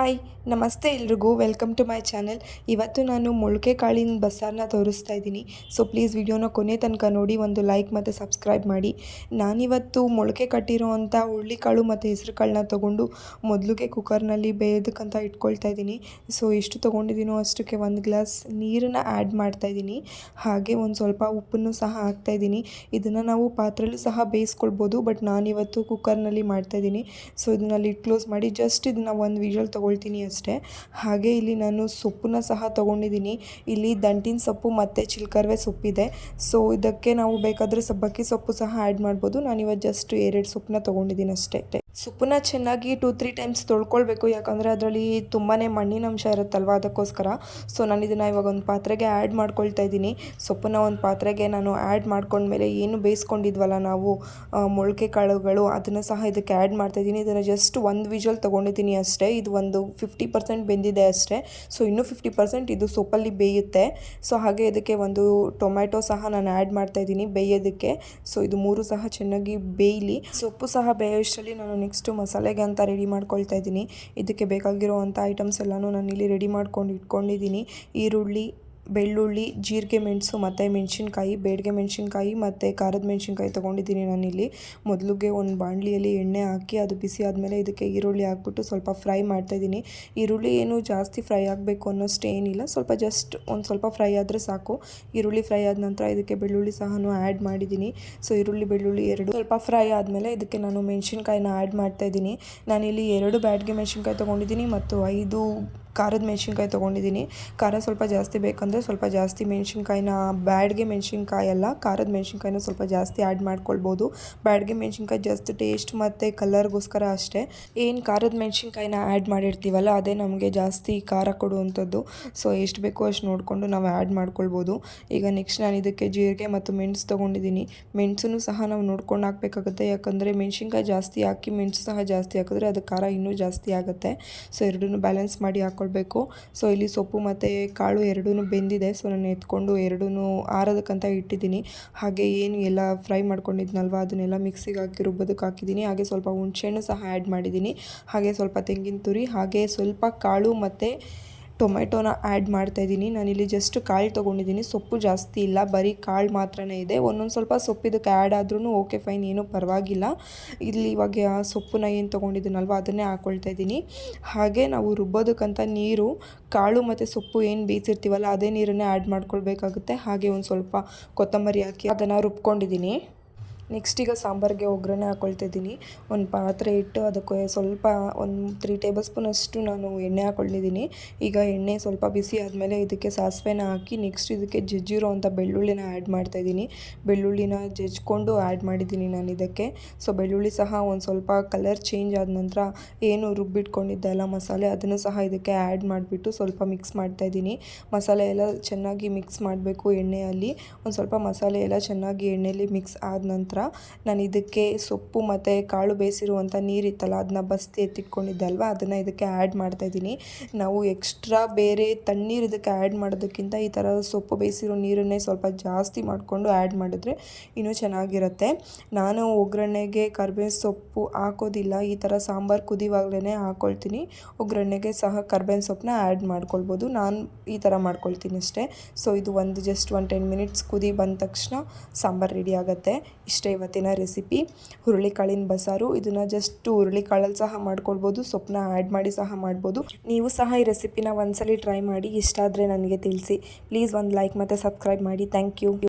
Hi ನಮಸ್ತೆ ಎಲ್ರಿಗೂ welcome to my channel. ಇವತ್ತು ನಾನು ಮೊಳಕೆ ಕಾಳಿನ ಬಸ್ಸಾರನ್ನ ತೋರಿಸ್ತಾ ಇದ್ದೀನಿ. ಸೊ ಪ್ಲೀಸ್ ವಿಡಿಯೋನ ಕೊನೆ ತನಕ ನೋಡಿ, ಒಂದು ಲೈಕ್ ಮತ್ತು ಸಬ್ಸ್ಕ್ರೈಬ್ ಮಾಡಿ. ನಾನಿವತ್ತು ಮೊಳಕೆ ಕಟ್ಟಿರೋ ಅಂಥ ಹುರುಳಿಕಾಳು ಮತ್ತು ಹೆಸರು ಕಾಳನ್ನ ತೊಗೊಂಡು ಮೊದಲಿಗೆ ಕುಕ್ಕರ್ನಲ್ಲಿ ಬೇಯೋದಕ್ಕಂತ ಇಟ್ಕೊಳ್ತಾ ಇದ್ದೀನಿ. ಸೊ ಎಷ್ಟು ತೊಗೊಂಡಿದ್ದೀನೋ ಅಷ್ಟಕ್ಕೆ 1 ಗ್ಲಾಸ್ ನೀರನ್ನು ಆ್ಯಡ್ ಮಾಡ್ತಾಯಿದ್ದೀನಿ. ಹಾಗೆ ಒಂದು ಸ್ವಲ್ಪ ಉಪ್ಪನ್ನು ಸಹ ಹಾಕ್ತಾಯಿದ್ದೀನಿ. ಇದನ್ನು ನಾವು ಪಾತ್ರೆಯಲ್ಲೂ ಸಹ ಬೇಯಿಸ್ಕೊಳ್ಬೋದು, ಬಟ್ ನಾನಿವತ್ತು ಕುಕ್ಕರ್ನಲ್ಲಿ ಮಾಡ್ತಾಯಿದ್ದೀನಿ. ಸೊ ಇದನ್ನ ಲಿಡ್ ಕ್ಲೋಸ್ ಮಾಡಿ ಜಸ್ಟ್ ಇದನ್ನು ಒಂದು ವಿಷಲ್ ತೊಗೊಳ್ತೀನಿ ಅಷ್ಟೇ. ಹಾಗೆ ಇಲ್ಲಿ ನಾನು ಸೊಪ್ಪನ್ನ ಸಹ ತೊಗೊಂಡಿದ್ದೀನಿ. ಇಲ್ಲಿ ದಂಟಿನ ಸೊಪ್ಪು ಮತ್ತು ಚಿಲ್ಕರವೆ ಸೊಪ್ಪಿದೆ. ಸೊ ಇದಕ್ಕೆ ನಾವು ಬೇಕಾದರೆ ಸಬ್ಬಕ್ಕಿ ಸೊಪ್ಪು ಸಹ ಆ್ಯಡ್ ಮಾಡ್ಬೋದು. ನಾನಿವತ್ತು ಜಸ್ಟ್ 2 ಸೊಪ್ಪನ್ನ ತೊಗೊಂಡಿದ್ದೀನಿ ಅಷ್ಟೇ. ಸೊಪ್ಪನ್ನ ಚೆನ್ನಾಗಿ 2-3 ಟೈಮ್ಸ್ ತೊಳ್ಕೊಳ್ಬೇಕು, ಯಾಕಂದರೆ ಅದರಲ್ಲಿ ತುಂಬಾ ಮಣ್ಣಿನಂಶ ಇರುತ್ತಲ್ವ, ಅದಕ್ಕೋಸ್ಕರ. ಸೊ ನಾನು ಇದನ್ನು ಇವಾಗ ಒಂದು ಪಾತ್ರೆಗೆ ಆ್ಯಡ್ ಮಾಡ್ಕೊಳ್ತಾ ಇದ್ದೀನಿ. ಸೊಪ್ಪನ್ನ ಒಂದು ಪಾತ್ರೆಗೆ ನಾನು ಆ್ಯಡ್ ಮಾಡ್ಕೊಂಡ್ಮೇಲೆ ಏನು ಬೇಯಿಸ್ಕೊಂಡಿದ್ವಲ್ಲ ನಾವು ಮೊಳಕೆ ಕಾಳುಗಳು, ಅದನ್ನು ಸಹ ಇದಕ್ಕೆ ಆ್ಯಡ್ ಮಾಡ್ತಾಯಿದ್ದೀನಿ. ಇದನ್ನು ಜಸ್ಟ್ 1 ವಿಷಲ್ ತೊಗೊಂಡಿದ್ದೀನಿ ಅಷ್ಟೇ. ಇದು ಒಂದು 50% ಬೆಂದಿದೆ ಅಷ್ಟೇ. ಸೊ ಇನ್ನೂ 50% ಇದು ಸೊಪ್ಪಲ್ಲಿ ಬೇಯುತ್ತೆ. ಸೊ ಹಾಗೆ ಇದಕ್ಕೆ ಒಂದು ಟೊಮ್ಯಾಟೊ ಸಹ ನಾನು ಆ್ಯಡ್ ಮಾಡ್ತಾಯಿದ್ದೀನಿ ಬೇಯೋದಕ್ಕೆ. ಸೊ ಇದು 3 ಸಹ ಚೆನ್ನಾಗಿ ಬೇಯಲಿ. ಸೊಪ್ಪು ಸಹ ಬೇಯೋಷ್ಟರಲ್ಲಿ ನಾನು ನೆಕ್ಸ್ಟು ಮಸಾಲೆಗೆ ಅಂತ ರೆಡಿ ಮಾಡ್ಕೊಳ್ತಾ ಇದ್ದೀನಿ. ಇದಕ್ಕೆ ಬೇಕಾಗಿರುವಂಥ ಐಟಮ್ಸ್ ಎಲ್ಲನೂ ನಾನಿಲ್ಲಿ ರೆಡಿ ಮಾಡ್ಕೊಂಡು ಇಟ್ಕೊಂಡಿದ್ದೀನಿ. ಈರುಳ್ಳಿ, ಬೆಳ್ಳುಳ್ಳಿ, ಜೀರಿಗೆ, ಮೆಣಸು ಮತ್ತು ಮೆಣಸಿನ್ಕಾಯಿ, ಬೇಡಿಗೆ ಮೆಣಸಿನ್ಕಾಯಿ ಮತ್ತು ಖಾರದ ಮೆಣಸಿನ್ಕಾಯಿ ತೊಗೊಂಡಿದ್ದೀನಿ ನಾನಿಲ್ಲಿ. ಮೊದಲಿಗೆ ಒಂದು ಬಾಣಲಿಯಲ್ಲಿ ಎಣ್ಣೆ ಹಾಕಿ ಅದು ಬಿಸಿ ಆದಮೇಲೆ ಇದಕ್ಕೆ ಈರುಳ್ಳಿ ಹಾಕ್ಬಿಟ್ಟು ಸ್ವಲ್ಪ ಫ್ರೈ ಮಾಡ್ತಾಯಿದ್ದೀನಿ. ಈರುಳ್ಳಿ ಏನು ಜಾಸ್ತಿ ಫ್ರೈ ಆಗಬೇಕು ಅನ್ನೋಷ್ಟು ಏನಿಲ್ಲ, ಸ್ವಲ್ಪ ಜಸ್ಟ್ ಒಂದು ಸ್ವಲ್ಪ ಫ್ರೈ ಆದರೆ ಸಾಕು. ಈರುಳ್ಳಿ ಫ್ರೈ ಆದ ನಂತರ ಇದಕ್ಕೆ ಬೆಳ್ಳುಳ್ಳಿ ಸಹ ಆ್ಯಡ್ ಮಾಡಿದ್ದೀನಿ. ಸೊ ಈರುಳ್ಳಿ, ಬೆಳ್ಳುಳ್ಳಿ ಎರಡು ಸ್ವಲ್ಪ ಫ್ರೈ ಆದಮೇಲೆ ಇದಕ್ಕೆ ನಾನು ಮೆಣಸಿನ್ಕಾಯಿನ ಆ್ಯಡ್ ಮಾಡ್ತಾಯಿದ್ದೀನಿ. ನಾನಿಲ್ಲಿ 2 ಬ್ಯಾಡಗೆ ಮೆಣಸಿನ್ಕಾಯಿ ತೊಗೊಂಡಿದ್ದೀನಿ ಮತ್ತು 5 ಖಾರದ ಮೆಣಸಿನ್ಕಾಯಿ ತೊಗೊಂಡಿದ್ದೀನಿ. ಖಾರ ಸ್ವಲ್ಪ ಜಾಸ್ತಿ ಬೇಕಂದರೆ ಸ್ವಲ್ಪ ಜಾಸ್ತಿ ಮೆಣಸಿನ್ಕಾಯಿನ, ಬ್ಯಾಡಗೆ ಮೆಣಸಿನ್ಕಾಯಿ ಅಲ್ಲ, ಖಾರದ ಮೆಣಸಿನ್ಕಾಯಿನ ಸ್ವಲ್ಪ ಜಾಸ್ತಿ ಆ್ಯಡ್ ಮಾಡ್ಕೊಳ್ಬೋದು. ಬ್ಯಾಡಗೆ ಮೆಣಸಿನ್ಕಾಯಿ ಜಸ್ಟ್ ಟೇಸ್ಟ್ ಮತ್ತು ಕಲರ್ಗೋಸ್ಕರ ಅಷ್ಟೇ. ಏನು ಖಾರದ ಮೆಣಸಿನ್ಕಾಯಿನ ಆ್ಯಡ್ ಮಾಡಿರ್ತೀವಲ್ಲ, ಅದೇ ನಮಗೆ ಜಾಸ್ತಿ ಖಾರ ಕೊಡುವಂಥದ್ದು. ಸೊ ಎಷ್ಟು ಬೇಕೋ ಅಷ್ಟು ನೋಡಿಕೊಂಡು ನಾವು ಆ್ಯಡ್ ಮಾಡ್ಕೊಳ್ಬೋದು. ಈಗ ನೆಕ್ಸ್ಟ್ ನಾನು ಇದಕ್ಕೆ ಜೀರಿಗೆ ಮತ್ತು ಮೆಣಸು ತೊಗೊಂಡಿದ್ದೀನಿ. ಮೆಣಸನ್ನು ಸಹ ನಾವು ನೋಡ್ಕೊಂಡು ಹಾಕಬೇಕಾಗುತ್ತೆ, ಯಾಕಂದರೆ ಮೆಣಸಿನ್ಕಾಯಿ ಜಾಸ್ತಿ ಹಾಕಿ ಮೆಣಸು ಸಹ ಜಾಸ್ತಿ ಹಾಕಿದ್ರೆ ಅದು ಖಾರ ಇನ್ನೂ ಜಾಸ್ತಿ ಆಗುತ್ತೆ. ಸೊ ಎರಡನ್ನೂ ಬ್ಯಾಲೆನ್ಸ್ ಮಾಡಿ ಹಾಕ್ಕೊಳ್ಬೇಕು. ಸೊ ಇಲ್ಲಿ ಸೊಪ್ಪು ಮತ್ತು ಕಾಳು ಎರಡೂ ಬೆಂದಿದೆ. ಸೊ ನಾನು ಎತ್ಕೊಂಡು ಎರಡೂ ಆರೋದಕ್ಕಂತ ಇಟ್ಟಿದ್ದೀನಿ. ಹಾಗೆ ಏನು ಎಲ್ಲ ಫ್ರೈ ಮಾಡ್ಕೊಂಡಿದ್ನಲ್ವ, ಅದನ್ನೆಲ್ಲ ಮಿಕ್ಸಿಗೆ ಹಾಕಿ ರುಬ್ಬೋದಕ್ಕೆ ಹಾಕಿದ್ದೀನಿ. ಹಾಗೆ ಸ್ವಲ್ಪ ಹುಣಸೆಹಣ್ಣು ಸಹ ಆ್ಯಡ್ ಮಾಡಿದ್ದೀನಿ. ಹಾಗೆ ಸ್ವಲ್ಪ ತೆಂಗಿನ ತುರಿ, ಹಾಗೆ ಸ್ವಲ್ಪ ಕಾಳು ಮತ್ತು ಟೊಮೆಟೊನ ಆ್ಯಡ್ ಮಾಡ್ತಾಯಿದ್ದೀನಿ. ನಾನಿಲ್ಲಿ ಜಸ್ಟ್ ಕಾಳು ತೊಗೊಂಡಿದ್ದೀನಿ, ಸೊಪ್ಪು ಜಾಸ್ತಿ ಇಲ್ಲ, ಬರೀ ಕಾಳು ಮಾತ್ರನೇ ಇದೆ. ಒಂದೊಂದು ಸ್ವಲ್ಪ ಸೊಪ್ಪು ಇದಕ್ಕೆ ಆ್ಯಡ್ ಆದ್ರೂ ಓಕೆ ಫೈನ್, ಏನೂ ಪರವಾಗಿಲ್ಲ. ಇಲ್ಲಿ ಇವಾಗ ಸೊಪ್ಪನ್ನ ಏನು ತೊಗೊಂಡಿದ್ದೀನಲ್ವ ಅದನ್ನೇ ಹಾಕ್ಕೊಳ್ತಾ ಇದ್ದೀನಿ. ಹಾಗೆ ನಾವು ರುಬ್ಬೋದಕ್ಕಂತ ನೀರು, ಕಾಳು ಮತ್ತು ಸೊಪ್ಪು ಏನು ಬೇಯಿಸಿರ್ತೀವಲ್ಲ ಅದೇ ನೀರನ್ನೇ ಆ್ಯಡ್ ಮಾಡ್ಕೊಳ್ಬೇಕಾಗುತ್ತೆ. ಹಾಗೆ ಒಂದು ಸ್ವಲ್ಪ ಕೊತ್ತಂಬರಿ ಹಾಕಿ ಅದನ್ನು ರುಬ್ಕೊಂಡಿದ್ದೀನಿ. ನೆಕ್ಸ್ಟ್ ಈಗ ಸಾಂಬಾರಿಗೆ ಒಗ್ಗರಣೆ ಹಾಕ್ಕೊಳ್ತಾ ಇದ್ದೀನಿ. ಒಂದು ಪಾತ್ರೆ ಇಟ್ಟು ಅದಕ್ಕೆ ಸ್ವಲ್ಪ ಒಂದು 3 ಟೇಬಲ್ ಸ್ಪೂನ್ ಅಷ್ಟು ನಾನು ಎಣ್ಣೆ ಹಾಕ್ಕೊಂಡಿದ್ದೀನಿ. ಈಗ ಎಣ್ಣೆ ಸ್ವಲ್ಪ ಬಿಸಿ ಆದಮೇಲೆ ಇದಕ್ಕೆ ಸಾಸಿವೆನ ಹಾಕಿ ನೆಕ್ಸ್ಟ್ ಇದಕ್ಕೆ ಜಜ್ಜಿರೋ ಅಂಥ ಬೆಳ್ಳುಳ್ಳಿನ ಆ್ಯಡ್ ಮಾಡ್ತಾಯಿದ್ದೀನಿ. ಬೆಳ್ಳುಳ್ಳಿನ ಜಜ್ಜಿಕೊಂಡು ಆ್ಯಡ್ ಮಾಡಿದ್ದೀನಿ ನಾನು ಇದಕ್ಕೆ. ಸೊ ಬೆಳ್ಳುಳ್ಳಿ ಸಹ ಒಂದು ಸ್ವಲ್ಪ ಕಲರ್ ಚೇಂಜ್ ಆದ ನಂತರ ಏನು ರುಬ್ಬಿಟ್ಕೊಂಡಿದ್ದೆ ಅಲ್ಲ ಮಸಾಲೆ, ಅದನ್ನು ಸಹ ಇದಕ್ಕೆ ಆ್ಯಡ್ ಮಾಡಿಬಿಟ್ಟು ಸ್ವಲ್ಪ ಮಿಕ್ಸ್ ಮಾಡ್ತಾಯಿದ್ದೀನಿ. ಮಸಾಲೆ ಎಲ್ಲ ಚೆನ್ನಾಗಿ ಮಿಕ್ಸ್ ಮಾಡಬೇಕು ಎಣ್ಣೆಯಲ್ಲಿ. ಒಂದು ಸ್ವಲ್ಪ ಮಸಾಲೆ ಎಲ್ಲ ಚೆನ್ನಾಗಿ ಎಣ್ಣೆಯಲ್ಲಿ ಮಿಕ್ಸ್ ಆದ ನಂತರ ನಾನು ಇದಕ್ಕೆ ಸೊಪ್ಪು ಮತ್ತು ಕಾಳು ಬೇಯಿಸಿರುವಂಥ ನೀರಿತ್ತಲ್ಲ, ಅದನ್ನ ಬಸ್ತಿ ಎತ್ತಿಟ್ಕೊಂಡಿದ್ದೆ ಅಲ್ವ, ಅದನ್ನು ಇದಕ್ಕೆ ಆ್ಯಡ್ ಮಾಡ್ತಾಯಿದ್ದೀನಿ. ನಾವು ಎಕ್ಸ್ಟ್ರಾ ಬೇರೆ ತಣ್ಣೀರು ಇದಕ್ಕೆ ಆ್ಯಡ್ ಮಾಡೋದಕ್ಕಿಂತ ಈ ಥರ ಸೊಪ್ಪು ಬೇಯಿಸಿರೋ ನೀರನ್ನೇ ಸ್ವಲ್ಪ ಜಾಸ್ತಿ ಮಾಡಿಕೊಂಡು ಆ್ಯಡ್ ಮಾಡಿದ್ರೆ ಇನ್ನೂ ಚೆನ್ನಾಗಿರುತ್ತೆ. ನಾನು ಒಗ್ಗರಣೆಗೆ ಕರಿಬೇವು ಸೊಪ್ಪು ಹಾಕೋದಿಲ್ಲ, ಈ ಥರ ಸಾಂಬಾರು ಕುದಿವಾಗಲೇ ಹಾಕ್ಕೊಳ್ತೀನಿ. ಒಗ್ಗರಣೆಗೆ ಸಹ ಕರಿಬೇವಿನ ಸೊಪ್ಪನ್ನ ಆ್ಯಡ್ ಮಾಡ್ಕೊಳ್ಬೋದು. ನಾನು ಈ ಥರ ಮಾಡ್ಕೊಳ್ತೀನಿ ಅಷ್ಟೇ. ಸೊ ಇದು ಜಸ್ಟ್ 10 ಮಿನಿಟ್ಸ್ ಕುದಿ ಬಂದ ತಕ್ಷಣ ಸಾಂಬಾರು ರೆಡಿ ಆಗುತ್ತೆ. ಇಷ್ಟೇ ಇವತ್ತಿನ ರೆಸಿಪಿ, ಹುರುಳಿಕಾಳಿನ ಬಸ್ಸಾರು. ಇದನ್ನು ಜಸ್ಟ್ ಹುರುಳಿಕಾಳಲ್ಲಿ ಸಹ ಮಾಡ್ಕೊಳ್ಬೋದು, ಸೊಪ್ಪನ್ನ ಆ್ಯಡ್ ಮಾಡಿ ಸಹ ಮಾಡ್ಬೋದು. ನೀವು ಸಹ ಈ ರೆಸಿಪಿನ ಒಂದ್ಸಲಿ ಟ್ರೈ ಮಾಡಿ, ಇಷ್ಟ ಆದರೆ ನನಗೆ ತಿಳಿಸಿ. ಪ್ಲೀಸ್ ಒಂದು ಲೈಕ್ ಮತ್ತು ಸಬ್ಸ್ಕ್ರೈಬ್ ಮಾಡಿ. Thank you.